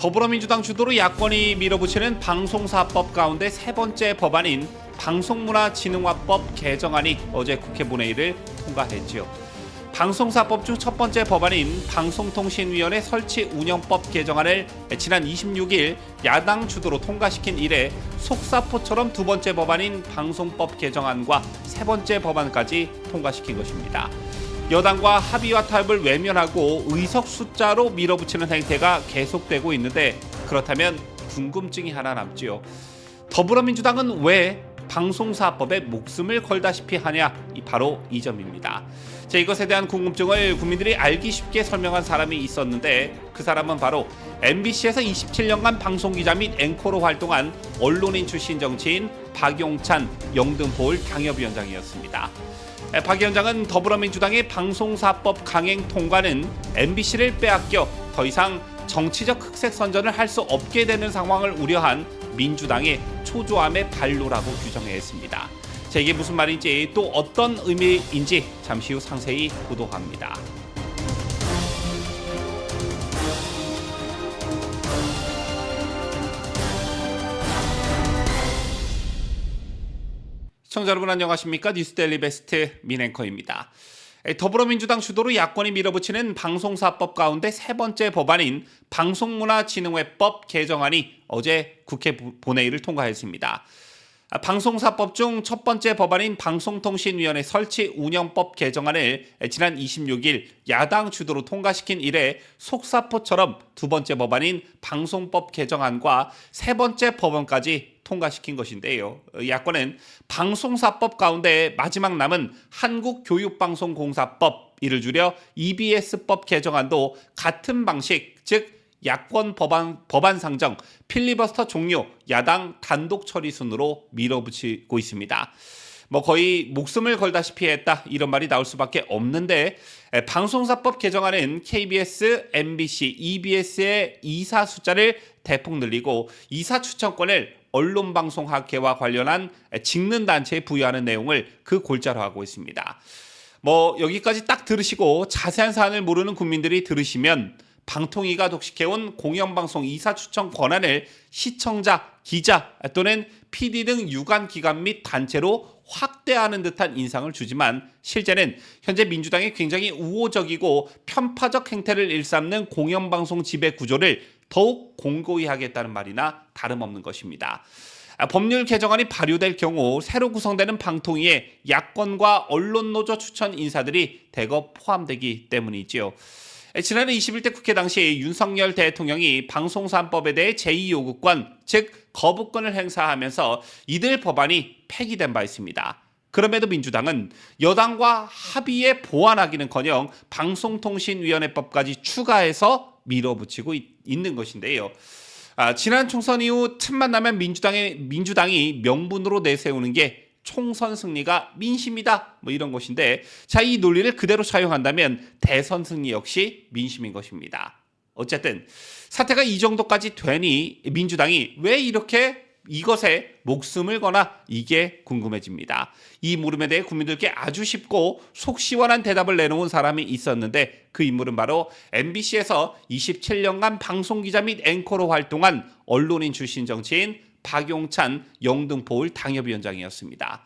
더불어민주당 주도로 야권이 밀어붙이는 방송사법 가운데 세 번째 법안인 방송문화진흥화법 개정안이 어제 국회 본회의를 통과했지요. 방송사법 중 첫 번째 법안인 방송통신위원회 설치 운영법 개정안을 지난 26일 야당 주도로 통과시킨 이래 속사포처럼 두 번째 법안인 방송법 개정안과 세 번째 법안까지 통과시킨 것입니다. 여당과 합의와 타협을 외면하고 의석 숫자로 밀어붙이는 행태가 계속되고 있는데, 그렇다면 궁금증이 하나 남지요. 더불어민주당은 왜 방송사법에 목숨을 걸다시피 하냐, 바로 이 점입니다. 이것에 대한 궁금증을 국민들이 알기 쉽게 설명한 사람이 있었는데, 그 사람은 바로 MBC에서 27년간 방송기자 및 앵커로 활동한 언론인 출신 정치인 박용찬 영등포을 당협위원장이었습니다. 박 위원장은 더불어민주당의 방송사법 강행 통과는 MBC를 빼앗겨 더 이상 정치적 흑색 선전을 할 수 없게 되는 상황을 우려한 민주당의 초조함의 발로라고 규정했습니다. 이게 무슨 말인지, 또 어떤 의미인지 잠시 후 상세히 보도합니다. 시청자 여러분 안녕하십니까? 뉴스데일리 베스트 민앵커입니다. 더불어민주당 주도로 야권이 밀어붙이는 방송사법 가운데 세 번째 법안인 방송문화진흥회법 개정안이 어제 국회 본회의를 통과했습니다. 방송사법 중 첫 번째 법안인 방송통신위원회 설치 운영법 개정안을 지난 26일 야당 주도로 통과시킨 이래 속사포처럼 두 번째 법안인 방송법 개정안과 세 번째 법안까지 통과시킨 것인데요. 야권은 방송사법 가운데 마지막 남은 한국교육방송공사법, 이를 줄여 EBS법 개정안도 같은 방식, 즉 야권 법안 상정, 필리버스터 종료, 야당 단독 처리 순으로 밀어붙이고 있습니다. 거의 목숨을 걸다시피 했다, 이런 말이 나올 수밖에 없는데, 방송사법 개정안은 KBS, MBC, EBS의 이사 숫자를 대폭 늘리고 이사 추천권을 언론방송학회와 관련한 직능단체에 부여하는 내용을 그 골자로 하고 있습니다. 여기까지 딱 들으시고 자세한 사안을 모르는 국민들이 들으시면, 방통위가 독식해온 공영방송 이사 추천 권한을 시청자, 기자 또는 PD 등 유관기관 및 단체로 확대하는 듯한 인상을 주지만, 실제는 현재 민주당이 굉장히 우호적이고 편파적 행태를 일삼는 공영방송 지배 구조를 더욱 공고히 하겠다는 말이나 다름없는 것입니다. 법률 개정안이 발효될 경우 새로 구성되는 방통위에 야권과 언론노조 추천 인사들이 대거 포함되기 때문이지요. 지난해 21대 국회 당시 윤석열 대통령이 방송사법에 대해 제2요구권, 즉 거부권을 행사하면서 이들 법안이 폐기된 바 있습니다. 그럼에도 민주당은 여당과 합의에 보완하기는커녕 방송통신위원회법까지 추가해서 밀어붙이고 있는 것인데요. 지난 총선 이후 틈만 나면 민주당이 명분으로 내세우는 게 총선 승리가 민심이다, 이런 것인데, 이 논리를 그대로 사용한다면 대선 승리 역시 민심인 것입니다. 어쨌든 사태가 이 정도까지 되니 민주당이 왜 이렇게 이것에 목숨을 거나, 이게 궁금해집니다. 이 물음에 대해 국민들께 아주 쉽고 속 시원한 대답을 내놓은 사람이 있었는데, 그 인물은 바로 MBC에서 27년간 방송기자 및 앵커로 활동한 언론인 출신 정치인 박용찬 영등포을 당협위원장이었습니다.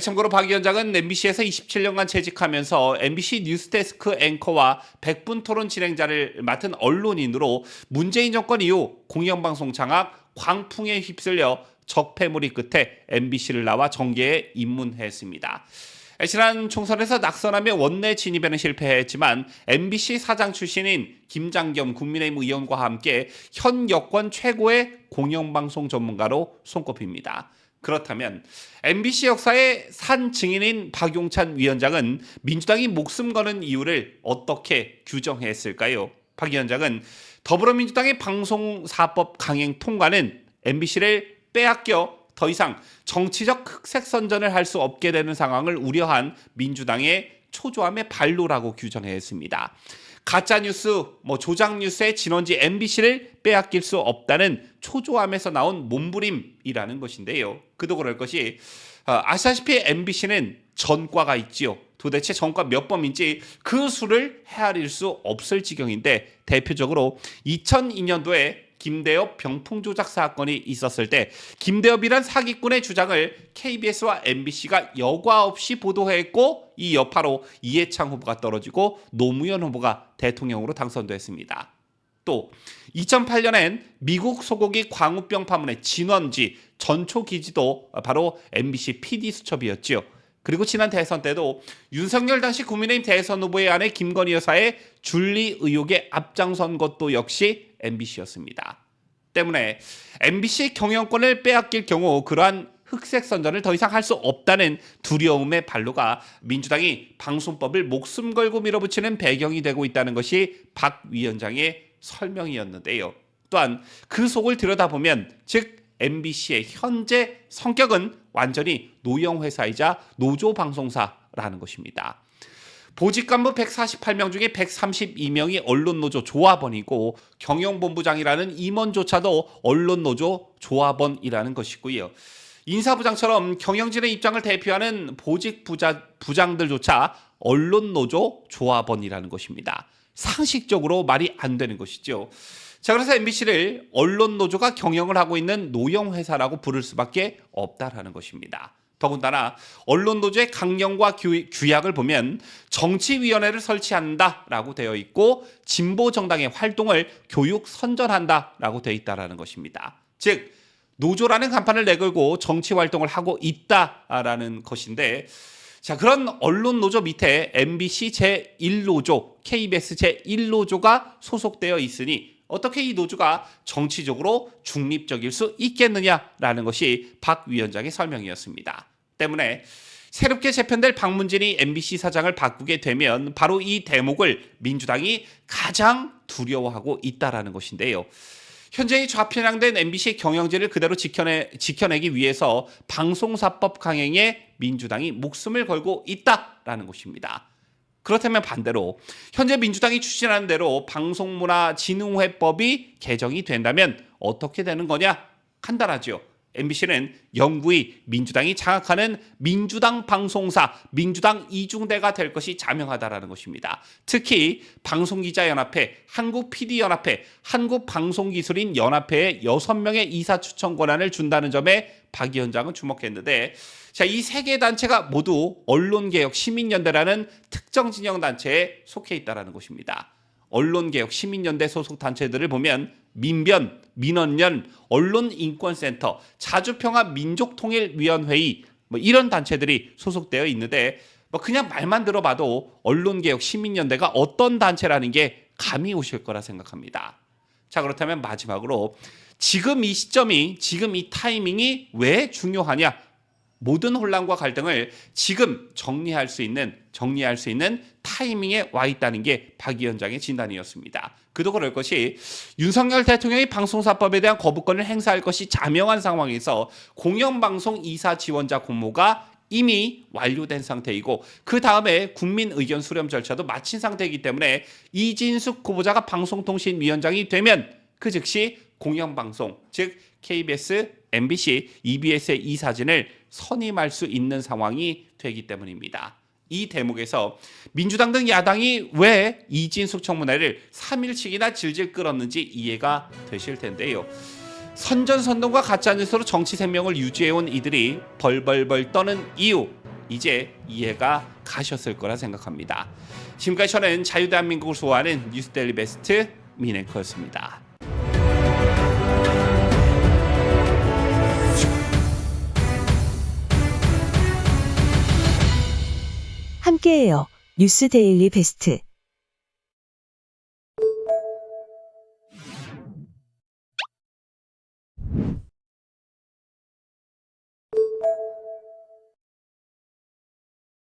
참고로 박 위원장은 MBC에서 27년간 재직하면서 MBC 뉴스데스크 앵커와 백분토론 진행자를 맡은 언론인으로 문재인 정권 이후 공영방송 장악, 광풍에 휩쓸려 적폐무리 끝에 MBC를 나와 정계에 입문했습니다. 지난 총선에서 낙선하며 원내 진입에는 실패했지만 MBC 사장 출신인 김장겸 국민의힘 의원과 함께 현 여권 최고의 공영방송 전문가로 손꼽힙니다. 그렇다면 MBC 역사의 산 증인인 박용찬 위원장은 민주당이 목숨 거는 이유를 어떻게 규정했을까요? 박 위원장은 더불어민주당의 방송사법 강행 통과는 MBC를 빼앗겨 더 이상 정치적 흑색 선전을 할 수 없게 되는 상황을 우려한 민주당의 초조함의 발로라고 규정했습니다. 가짜뉴스, 조작뉴스의 진원지 MBC를 빼앗길 수 없다는 초조함에서 나온 몸부림이라는 것인데요. 그도 그럴 것이, 아시다시피 MBC는 전과가 있지요. 도대체 전과 몇 범인지 그 수를 헤아릴 수 없을 지경인데, 대표적으로 2002년도에 김대엽 병풍 조작 사건이 있었을 때 김대엽이란 사기꾼의 주장을 KBS와 MBC가 여과 없이 보도했고 이 여파로 이해창 후보가 떨어지고 노무현 후보가 대통령으로 당선됐습니다. 또 2008년엔 미국 소고기 광우병 파문의 진원지 전초 기지도 바로 MBC PD 수첩이었지요. 그리고 지난 대선 때도 윤석열 당시 국민의힘 대선 후보의 아내 김건희 여사의 줄리 의혹에 앞장선 것도 역시 MBC였습니다. 때문에 MBC 경영권을 빼앗길 경우 그러한 흑색 선전을 더 이상 할 수 없다는 두려움의 발로가 민주당이 방송법을 목숨 걸고 밀어붙이는 배경이 되고 있다는 것이 박 위원장의 설명이었는데요. 또한 그 속을 들여다보면 즉 MBC의 현재 성격은 완전히 노형 회사이자 노조 방송사라는 것입니다. 보직 간부 148명 중에 132명이 언론노조 조합원이고 경영본부장이라는 임원조차도 언론노조 조합원이라는 것이고요. 인사부장처럼 경영진의 입장을 대표하는 보직 부장들조차 언론노조 조합원이라는 것입니다. 상식적으로 말이 안 되는 것이죠. 자, 그래서 MBC를 언론노조가 경영을 하고 있는 노형 회사라고 부를 수밖에 없다라는 것입니다. 더군다나 언론노조의 강령과 규약을 보면 정치위원회를 설치한다라고 되어 있고 진보 정당의 활동을 교육 선전한다라고 되어 있다라는 것입니다. 즉 노조라는 간판을 내걸고 정치 활동을 하고 있다라는 것인데, 자, 그런 언론노조 밑에 MBC 제1노조, KBS 제1노조가 소속되어 있으니 어떻게 이 노조가 정치적으로 중립적일 수 있겠느냐라는 것이 박 위원장의 설명이었습니다. 때문에 새롭게 재편될 박문진이 MBC 사장을 바꾸게 되면 바로 이 대목을 민주당이 가장 두려워하고 있다라는 것인데요. 현재 이 좌편향된 MBC 경영진을 그대로 지켜내기 위해서 방송사법 강행에 민주당이 목숨을 걸고 있다라는 것입니다. 그렇다면 반대로 현재 민주당이 추진하는 대로 방송문화진흥회법이 개정이 된다면 어떻게 되는 거냐? 간단하죠. MBC는 영구히 민주당이 장악하는 민주당 방송사, 민주당 이중대가 될 것이 자명하다라는 것입니다. 특히 방송기자연합회, 한국PD연합회, 한국방송기술인연합회에 6명의 이사 추천 권한을 준다는 점에 박 위원장은 주목했는데, 자, 이 세 개 단체가 모두 언론개혁 시민연대라는 특정 진영 단체에 속해 있다는 것입니다. 언론개혁 시민연대 소속 단체들을 보면 민변, 민원연, 언론인권센터, 자주평화민족통일위원회의 이런 단체들이 소속되어 있는데 그냥 말만 들어봐도 언론개혁 시민연대가 어떤 단체라는 게 감이 오실 거라 생각합니다. 자, 그렇다면 마지막으로 지금 이 시점이, 지금 이 타이밍이 왜 중요하냐? 모든 혼란과 갈등을 지금 정리할 수 있는 타이밍에 와 있다는 게 박 위원장의 진단이었습니다. 그도 그럴 것이 윤석열 대통령이 방송사법에 대한 거부권을 행사할 것이 자명한 상황에서 공영방송 이사 지원자 공모가 이미 완료된 상태이고 그 다음에 국민 의견 수렴 절차도 마친 상태이기 때문에 이진숙 후보자가 방송통신위원장이 되면 그 즉시 공영방송, 즉 KBS, MBC, EBS의 이사진을 선임할 수 있는 상황이 되기 때문입니다. 이 대목에서 민주당 등 야당이 왜 이진숙 청문회를 3일씩이나 질질 끌었는지 이해가 되실 텐데요. 선전선동과 가짜뉴스로 정치 생명을 유지해온 이들이 벌벌벌 떠는 이유, 이제 이해가 가셨을 거라 생각합니다. 지금까지 저는 자유대한민국을 수호하는 뉴스데일리 베스트 민앵커였습니다. 함께해요. 뉴스 데일리 베스트.